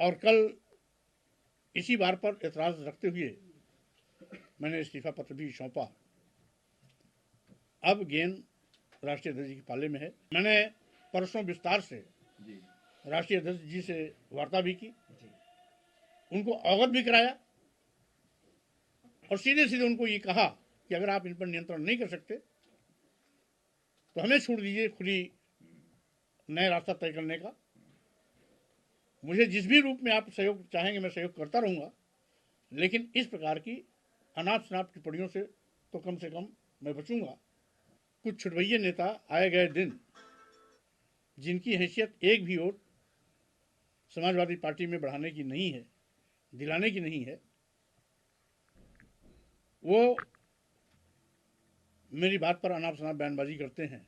और कल इसी बार पर एतराज रखते हुए मैंने इस्तीफा पत्र भी सौंपा। अब गेंद राष्ट्रीय अध्यक्ष जी के पाले में है। मैंने परसों विस्तार से राष्ट्रीय अध्यक्ष जी से वार्ता भी की, उनको अवगत भी कराया और सीधे सीधे उनको ये कहा कि अगर आप इन पर नियंत्रण नहीं कर सकते तो हमें छोड़ दीजिए खुली नया रास्ता तय करने का। मुझे जिस भी रूप में आप सहयोग चाहेंगे मैं सहयोग करता रहूंगा, लेकिन इस प्रकार की अनाप शनाप टिप्पणियों से कम मैं बचूंगा। कुछ छुटभइये नेता आए गए दिन जिनकी हैसियत एक भी वोट समाजवादी पार्टी में बढ़ाने की नहीं है, दिलाने की नहीं है, वो मेरी बात पर अनाप शनाप बयानबाजी करते हैं।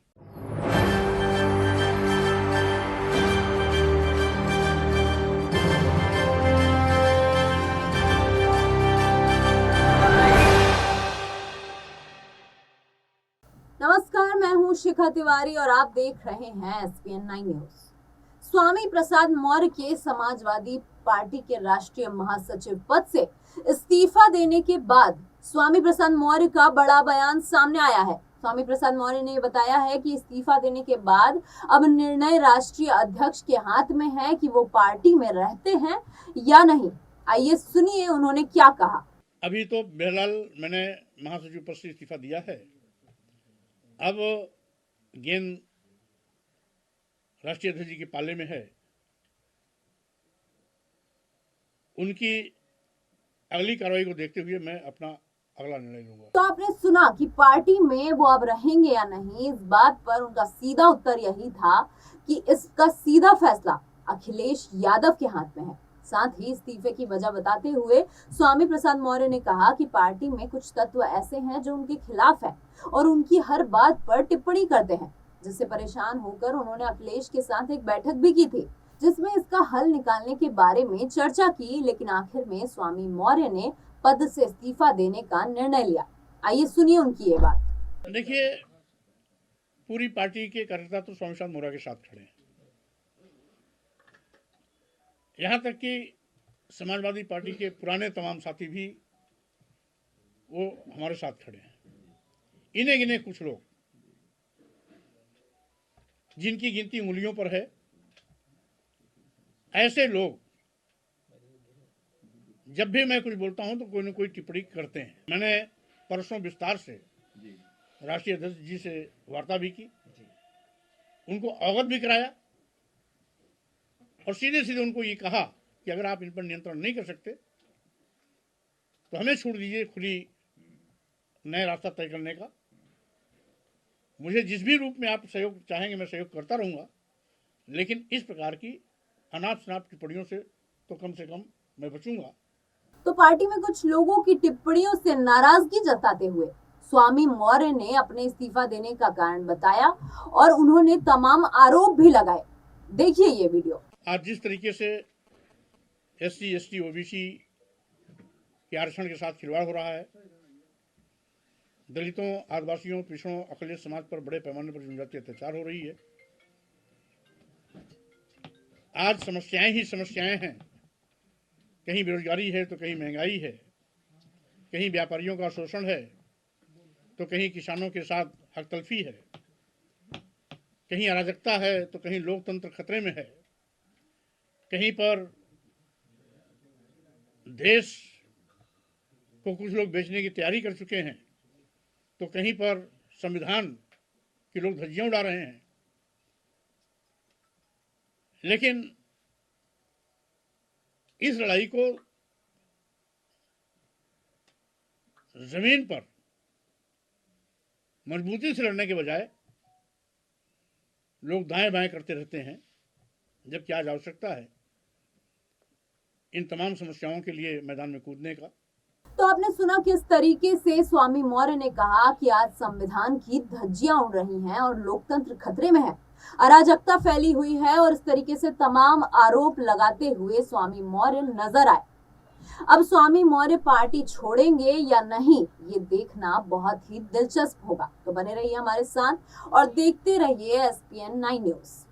नमस्कार, मैं हूं शिखा तिवारी और आप देख रहे हैं एसपीएन 9 न्यूज। स्वामी प्रसाद मौर्य के समाजवादी पार्टी के राष्ट्रीय महासचिव पद से इस्तीफा देने के बाद स्वामी प्रसाद मौर्य का बड़ा बयान सामने आया है। स्वामी प्रसाद मौर्य ने बताया है कि इस्तीफा देने के बाद अब निर्णय राष्ट्रीय अध्यक्ष के हाथ में है कि वो पार्टी में रहते हैं या नहीं। आइए सुनिए उन्होंने क्या कहा। अभी तो बहरहाल मैंने महासचिव पद से इस्तीफा दिया है। अब गेंद राष्ट्रीय अध्यक्ष जी के पाले में है। उनकी अगली कार्रवाई को देखते हुए मैं अपना अगला निर्णय लूंगा। तो आपने सुना कि पार्टी में वो अब रहेंगे या नहीं। इस बात पर उनका सीधा उत्तर यही था कि इसका सीधा फैसला अखिलेश यादव के हाथ में है। साथ ही इस्तीफे की वजह बताते हुए स्वामी प्रसाद मौर्य ने कहा कि पार्टी में कुछ तत्व ऐसे हैं जो उनके खिलाफ है और उनकी हर बात पर टिप्पणी करते हैं, जिससे परेशान होकर उन्होंने अखिलेश के साथ एक बैठक भी की थी, जिसमें इसका हल निकालने के बारे में चर्चा की। लेकिन आखिर में स्वामी मौर्य ने पद से इस्तीफा देने का निर्णय लिया। आइए सुनिए उनकी ये बात। देखिए, पूरी पार्टी के कार्यकर्ता तो स्वामी प्रसाद मौर्य के साथ खड़े हैं। यहाँ तक कि समाजवादी पार्टी के पुराने तमाम साथी भी वो हमारे साथ खड़े हैं। इन्हें गिने कुछ लोग जिनकी गिनती उंगलियों पर है, ऐसे लोग जब भी मैं कुछ बोलता हूं तो कोई न कोई टिप्पणी करते हैं। मैंने परसों विस्तार से राष्ट्रीय अध्यक्ष जी से वार्ता भी की, उनको अवगत भी कराया और सीधे सीधे उनको ये कहा कि अगर आप इन पर नियंत्रण नहीं कर सकते तो हमें छोड़ दीजिए खुली नया रास्ता तय करने का। मुझे जिस भी रूप में आप सहयोग चाहेंगे मैं सहयोग करता रहूंगा, लेकिन इस प्रकार की अनाप शनाप टिप्पणियों से कम मैं बचूंगा। तो पार्टी में कुछ लोगों की टिप्पणियों से नाराजगी जताते हुए स्वामी मौर्य ने अपने इस्तीफा देने का कारण बताया और उन्होंने तमाम आरोप भी लगाए। देखिए ये वीडियो। आज जिस तरीके से SC, ST, OBC के आरक्षण के साथ खिलवाड़ हो रहा है, दलितों, आदिवासियों, पिछड़ों, अकलियत समाज पर बड़े पैमाने पर जनजातीय अत्याचार हो रही है। आज समस्याएं ही समस्याएं हैं। कहीं बेरोजगारी है तो कहीं महंगाई है, कहीं व्यापारियों का शोषण है तो कहीं किसानों के साथ हक तलफी है, कहीं अराजकता है तो कहीं लोकतंत्र खतरे में है, कहीं पर देश को कुछ लोग बेचने की तैयारी कर चुके हैं तो कहीं पर संविधान के लोग धज्जियां उड़ा रहे हैं। लेकिन इस लड़ाई को जमीन पर मजबूती से लड़ने के बजाय लोग दाएं बाएं करते रहते हैं, जबकि आज आवश्यकता है इन तमाम समस्याओं के लिए मैदान में कूदने का। तो आपने सुना किस तरीके से स्वामी मौर्य ने कहा कि आज संविधान की धज्जियां उड़ रही हैं और लोकतंत्र खतरे में है, अराजकता फैली हुई है और इस तरीके से तमाम आरोप लगाते हुए स्वामी मौर्य नजर आए। अब स्वामी मौर्य पार्टी छोड़ेंगे या नहीं, ये देखना बहुत ही दिलचस्प होगा। तो बने रहिए हमारे साथ और देखते रहिए SPN 9 न्यूज।